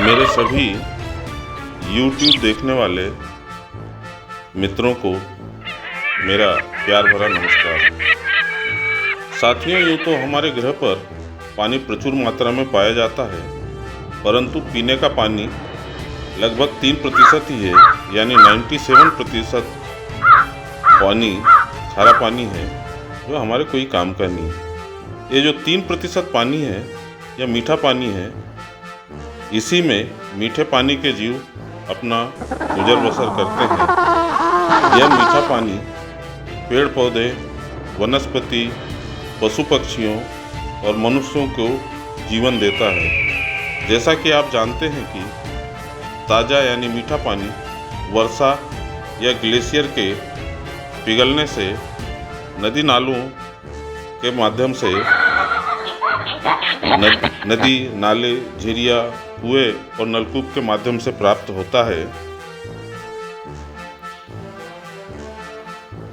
मेरे सभी YouTube देखने वाले मित्रों को मेरा प्यार भरा नमस्कार। साथियों, यूँ तो हमारे ग्रह पर पानी प्रचुर मात्रा में पाया जाता है, परंतु पीने का पानी लगभग 3% ही है, यानी 97% पानी खारा पानी है जो हमारे कोई काम का नहीं है। ये जो 3% पानी है या मीठा पानी है, इसी में मीठे पानी के जीव अपना गुजर बसर करते हैं। यह मीठा पानी पेड़ पौधे, वनस्पति, पशु पक्षियों और मनुष्यों को जीवन देता है। जैसा कि आप जानते हैं कि ताज़ा यानी मीठा पानी वर्षा या ग्लेशियर के पिघलने से नदी नालों के माध्यम से नदी, नाले, झीरिया, कुएं और नलकूप के माध्यम से प्राप्त होता है।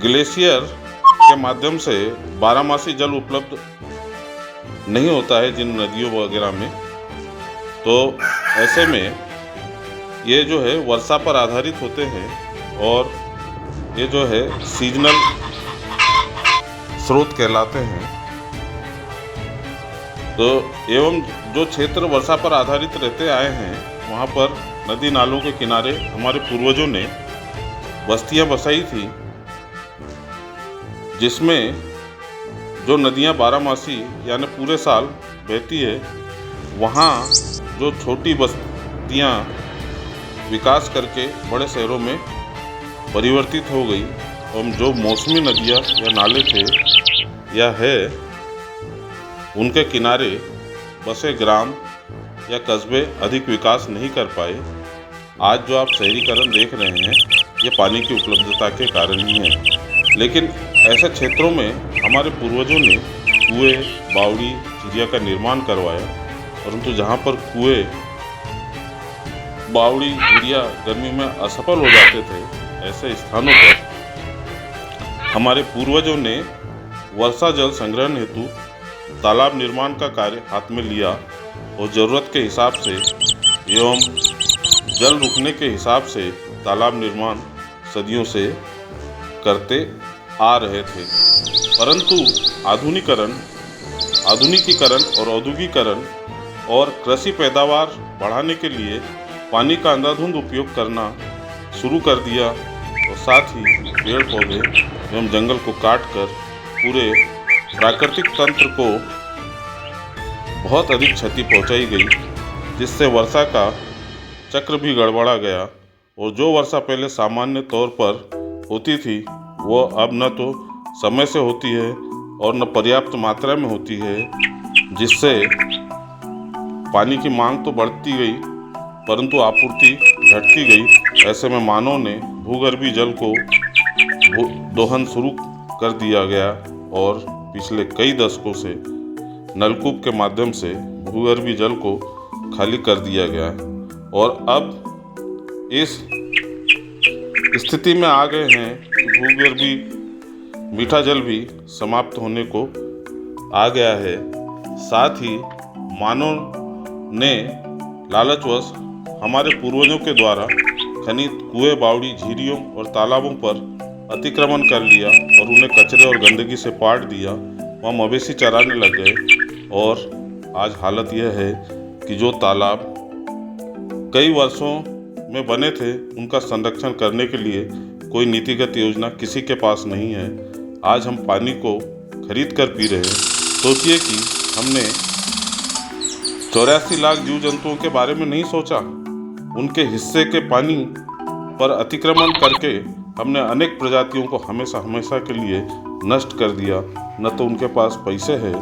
ग्लेशियर के माध्यम से बारहमासी जल उपलब्ध नहीं होता है जिन नदियों वगैरह में, तो ऐसे में ये जो है वर्षा पर आधारित होते हैं और ये जो है सीजनल स्रोत कहलाते हैं। तो एवं जो क्षेत्र वर्षा पर आधारित रहते आए हैं, वहाँ पर नदी नालों के किनारे हमारे पूर्वजों ने बस्तियाँ बसाई थी, जिसमें जो नदियाँ बारहमासी यानी पूरे साल बहती है, वहाँ जो छोटी बस्तियाँ विकास करके बड़े शहरों में परिवर्तित हो गई और जो मौसमी नदियाँ या नाले थे या है, उनके किनारे बसे ग्राम या कस्बे अधिक विकास नहीं कर पाए। आज जो आप शहरीकरण देख रहे हैं, ये पानी की उपलब्धता के कारण ही है। लेकिन ऐसे क्षेत्रों में हमारे पूर्वजों ने कुएं, बावड़ी, झीरिया का निर्माण करवाया, परंतु जहाँ पर कुएं, बावड़ी, झीरिया गर्मी में असफल हो जाते थे, ऐसे स्थानों पर हमारे पूर्वजों ने वर्षा जल संग्रहण हेतु तालाब निर्माण का कार्य हाथ में लिया और ज़रूरत के हिसाब से एवं जल रुकने के हिसाब से तालाब निर्माण सदियों से करते आ रहे थे। परंतु आधुनिकीकरण और औद्योगिकरण और कृषि पैदावार बढ़ाने के लिए पानी का अंधाधुंध उपयोग करना शुरू कर दिया और साथ ही पेड़ पौधे एवं जंगल को काटकर पूरे प्राकृतिक तंत्र को बहुत अधिक क्षति पहुंचाई गई, जिससे वर्षा का चक्र भी गड़बड़ा गया और जो वर्षा पहले सामान्य तौर पर होती थी, वो अब न तो समय से होती है और न पर्याप्त मात्रा में होती है, जिससे पानी की मांग तो बढ़ती गई परंतु आपूर्ति घटती गई। ऐसे में मानव ने भूगर्भीय जल को दोहन शुरू कर दिया गया और पिछले कई दशकों से नलकूप के माध्यम से भूगर्भीय जल को खाली कर दिया गया और अब इस स्थिति में आ गए हैं कि भूगर्भीय मीठा जल भी समाप्त होने को आ गया है। साथ ही मानव ने लालचवश हमारे पूर्वजों के द्वारा खनित कुएं, बावड़ी, झीरियों और तालाबों पर अतिक्रमण कर लिया और उन्हें कचरे और गंदगी से पाट दिया। वहाँ मवेशी चराने लग गए और आज हालत यह है कि जो तालाब कई वर्षों में बने थे, उनका संरक्षण करने के लिए कोई नीतिगत योजना किसी के पास नहीं है। आज हम पानी को खरीद कर पी रहे हैं। सोचिए कि हमने 84 लाख जीव जंतुओं के बारे में नहीं सोचा। उनके हिस्से के पानी पर अतिक्रमण करके हमने अनेक प्रजातियों को हमेशा के लिए नष्ट कर दिया। न तो उनके पास पैसे हैं,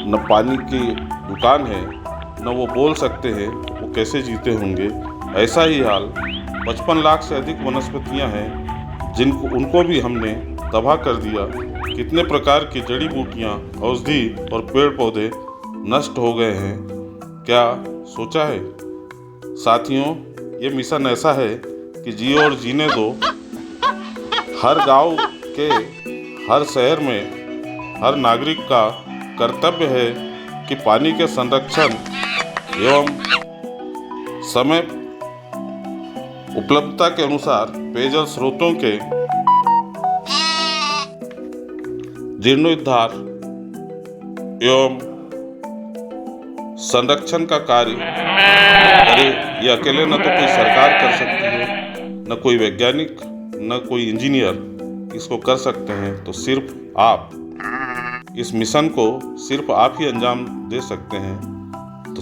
न पानी की दुकान है, न वो बोल सकते हैं, वो कैसे जीते होंगे। ऐसा ही हाल 55 लाख से अधिक वनस्पतियां हैं जिनको उनको भी हमने तबाह कर दिया। कितने प्रकार की जड़ी बूटियां, औषधि और पेड़ पौधे नष्ट हो गए हैं, क्या सोचा है? साथियों, ये मिशन ऐसा है कि जियो और जीने दो। हर गांव के, हर शहर में हर नागरिक का कर्तव्य है कि पानी के संरक्षण एवं समय उपलब्धता के अनुसार पेयजल स्रोतों के जीर्णोद्धार एवं संरक्षण का कार्य करे। ये अकेले न तो कोई सरकार कर सकती है, न कोई वैज्ञानिक, न कोई इंजीनियर इसको कर सकते हैं। तो सिर्फ आप इस मिशन को सिर्फ आप ही अंजाम दे सकते हैं। तो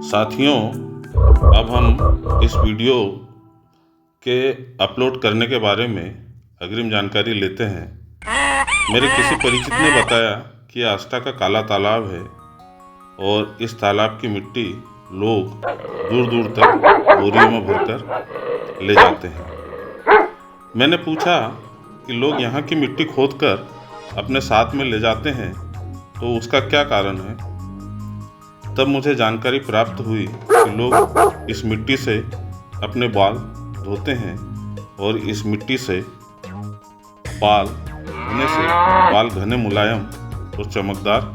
साथियों, अब हम इस वीडियो के अपलोड करने के बारे में अग्रिम जानकारी लेते हैं। मेरे किसी परिचित ने बताया कि आस्था का काला तालाब है और इस तालाब की मिट्टी लोग दूर दूर तक बोरियों में भरकर ले जाते हैं। मैंने पूछा कि लोग यहाँ की मिट्टी खोदकर अपने साथ में ले जाते हैं, तो उसका क्या कारण है। तब मुझे जानकारी प्राप्त हुई कि लोग इस मिट्टी से अपने बाल धोते हैं और इस मिट्टी से बाल धोने से बाल घने, मुलायम और चमकदार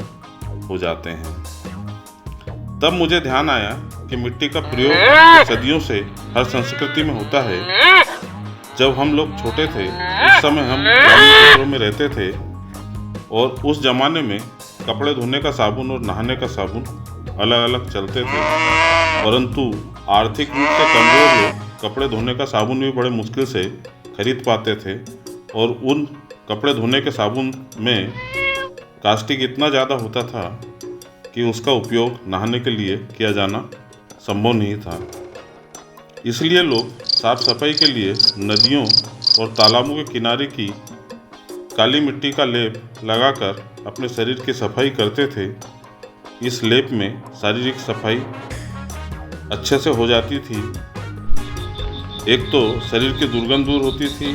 हो जाते हैं। तब मुझे ध्यान आया कि मिट्टी का प्रयोग सदियों से हर संस्कृति में होता है। जब हम लोग छोटे थे, उस समय हम ग्रामीण क्षेत्रों में रहते थे और उस जमाने में कपड़े धोने का साबुन और नहाने का साबुन अलग अलग चलते थे, परंतु आर्थिक रूप से कमजोर लोग कपड़े धोने का साबुन भी बड़े मुश्किल से खरीद पाते थे और उन कपड़े धोने के साबुन में कास्टिक इतना ज़्यादा होता था कि उसका उपयोग नहाने के लिए किया जाना संभव नहीं था। इसलिए लोग साफ सफाई के लिए नदियों और तालाबों के किनारे की काली मिट्टी का लेप लगाकर अपने शरीर की सफाई करते थे। इस लेप में शारीरिक सफाई अच्छे से हो जाती थी। एक तो शरीर की दुर्गंध दूर होती थी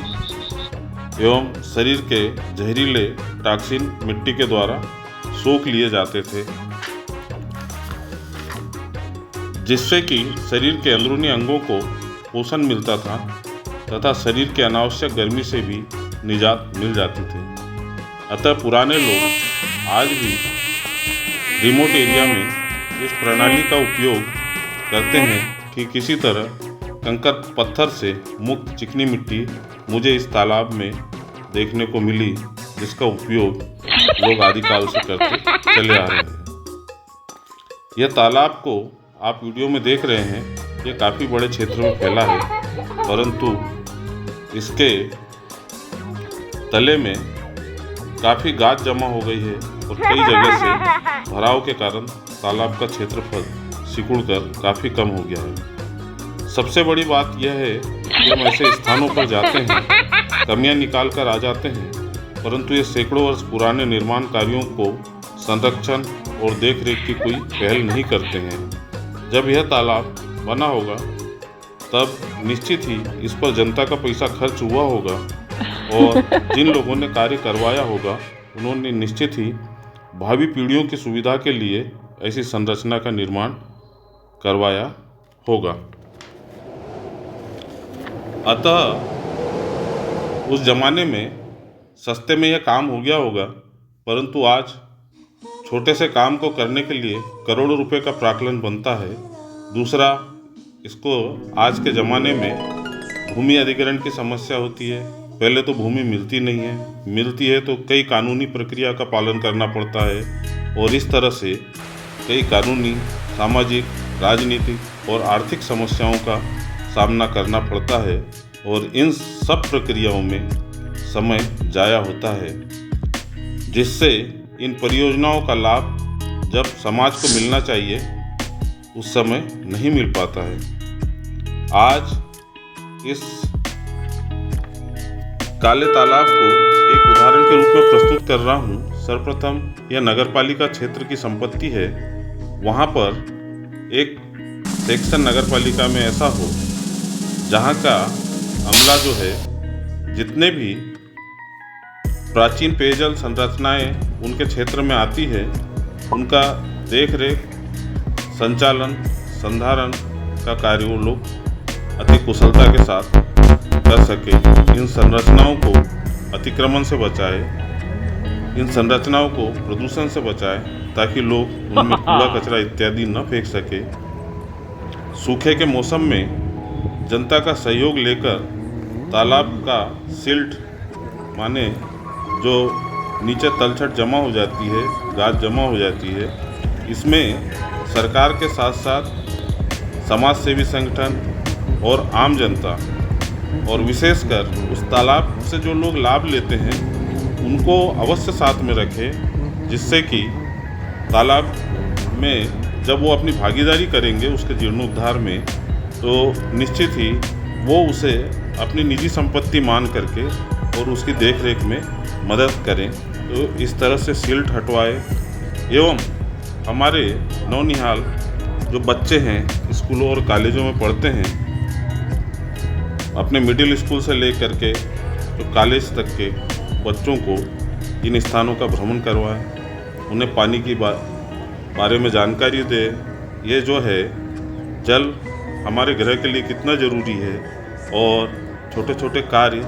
एवं शरीर के जहरीले टॉक्सिन मिट्टी के द्वारा सोख लिए जाते थे, जिससे कि शरीर के अंदरूनी अंगों को पोषण मिलता था तथा शरीर के अनावश्यक गर्मी से भी निजात मिल जाती थी। अतः पुराने लोग आज भी रिमोट एरिया में इस प्रणाली का उपयोग करते हैं कि किसी तरह कंकर पत्थर से मुक्त चिकनी मिट्टी मुझे इस तालाब में देखने को मिली, जिसका उपयोग लोग आदिकाल से करते चले आ रहे हैं। यह तालाब को आप वीडियो में देख रहे हैं, ये काफ़ी बड़े क्षेत्र में फैला है, परंतु इसके तले में काफ़ी गाद जमा हो गई है और कई जगह से भराव के कारण तालाब का क्षेत्रफल सिकुड़कर काफ़ी कम हो गया है। सबसे बड़ी बात यह है कि हम ऐसे स्थानों पर जाते हैं, कमियां निकाल कर आ जाते हैं, परंतु ये सैकड़ों वर्ष पुराने निर्माण कार्यों को संरक्षण और देखरेख की कोई पहल नहीं करते हैं। जब यह तालाब बना होगा तब निश्चित ही इस पर जनता का पैसा खर्च हुआ होगा और जिन लोगों ने कार्य करवाया होगा उन्होंने निश्चित ही भावी पीढ़ियों की सुविधा के लिए ऐसी संरचना का निर्माण करवाया होगा। अतः उस जमाने में सस्ते में यह काम हो गया होगा, परंतु आज छोटे से काम को करने के लिए करोड़ों रुपए का प्राक्कलन बनता है। दूसरा, इसको आज के ज़माने में भूमि अधिग्रहण की समस्या होती है। पहले तो भूमि मिलती नहीं है, मिलती है तो कई कानूनी प्रक्रिया का पालन करना पड़ता है और इस तरह से कई कानूनी, सामाजिक, राजनीतिक और आर्थिक समस्याओं का सामना करना पड़ता है और इन सब प्रक्रियाओं में समय जाया होता है, जिससे इन परियोजनाओं का लाभ जब समाज को मिलना चाहिए उस समय नहीं मिल पाता है। आज इस काले तालाब को एक उदाहरण के रूप में प्रस्तुत कर रहा हूँ। सर्वप्रथम यह नगरपालिका क्षेत्र की संपत्ति है। वहाँ पर एक सेक्शन नगरपालिका में ऐसा हो जहाँ का अमला जो है, जितने भी प्राचीन पेयजल संरचनाएं उनके क्षेत्र में आती है, उनका देख रेख, संचालन, संधारण का कार्य वो लोग अति कुशलता के साथ कर सके। इन संरचनाओं को अतिक्रमण से बचाए, इन संरचनाओं को प्रदूषण से बचाए, ताकि लोग उनमें कूड़ा कचरा इत्यादि न फेंक सके। सूखे के मौसम में जनता का सहयोग लेकर तालाब का सिल्ट माने जो नीचे तलछट जमा हो जाती है, गाद जमा हो जाती है, इसमें सरकार के साथ साथ समाज सेवी संगठन और आम जनता और विशेषकर उस तालाब से जो लोग लाभ लेते हैं उनको अवश्य साथ में रखें, जिससे कि तालाब में जब वो अपनी भागीदारी करेंगे उसके जीर्णोद्धार में, तो निश्चित ही वो उसे अपनी निजी संपत्ति मान करके और उसकी देखरेख में मदद करें। तो इस तरह से सिल्ट हटवाए एवं हमारे नौनिहाल जो बच्चे हैं स्कूलों और कॉलेजों में पढ़ते हैं, अपने मिडिल स्कूल से लेकर के जो कॉलेज तक के बच्चों को इन स्थानों का भ्रमण करवाएं, उन्हें पानी की बारे में जानकारी दे। ये जो है जल हमारे ग्रह के लिए कितना ज़रूरी है और छोटे छोटे कार्य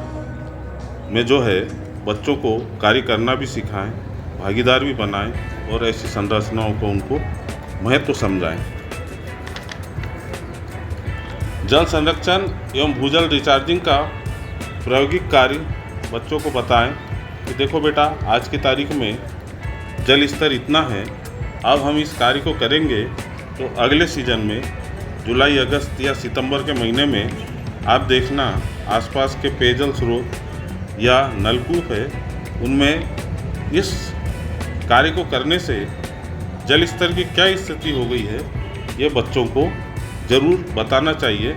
में जो है बच्चों को कार्य करना भी सिखाएं, भागीदार भी बनाएं और ऐसी संरचनाओं को उनको महत्व समझाएं। जल संरक्षण एवं भूजल रिचार्जिंग का प्रायोगिक कार्य बच्चों को बताएं कि देखो बेटा, आज की तारीख में जल स्तर इतना है, अब हम इस कार्य को करेंगे तो अगले सीजन में जुलाई, अगस्त या सितंबर के महीने में आप देखना आसपास के पेयजल स्रोत या नलकूप है, उनमें इस कार्य को करने से जल स्तर की क्या स्थिति हो गई है ये बच्चों को ज़रूर बताना चाहिए,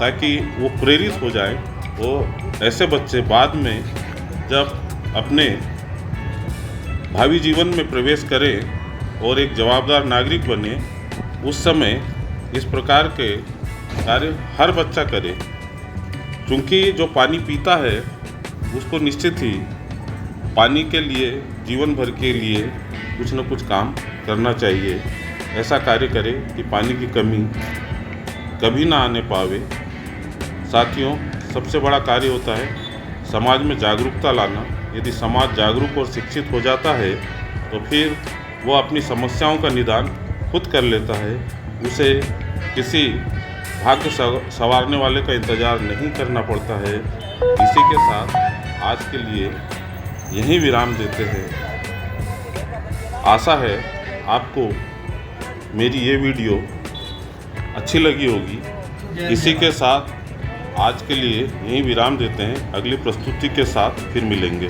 ताकि वो प्रेरित हो जाएं। वो ऐसे बच्चे बाद में जब अपने भावी जीवन में प्रवेश करें और एक जवाबदार नागरिक बने, उस समय इस प्रकार के कार्य हर बच्चा करे, क्योंकि जो पानी पीता है उसको निश्चित ही पानी के लिए, जीवन भर के लिए कुछ न कुछ काम करना चाहिए। ऐसा कार्य करे कि पानी की कमी कभी ना आने पावे। साथियों, सबसे बड़ा कार्य होता है समाज में जागरूकता लाना। यदि समाज जागरूक और शिक्षित हो जाता है तो फिर वो अपनी समस्याओं का निदान खुद कर लेता है, उसे किसी भाग्य संवारने वाले का इंतज़ार नहीं करना पड़ता है। इसी के साथ आज के लिए यहीं विराम देते हैं। आशा है आपको मेरी ये वीडियो अच्छी लगी होगी। इसी के साथ आज के लिए यहीं विराम देते हैं। अगली प्रस्तुति के साथ फिर मिलेंगे।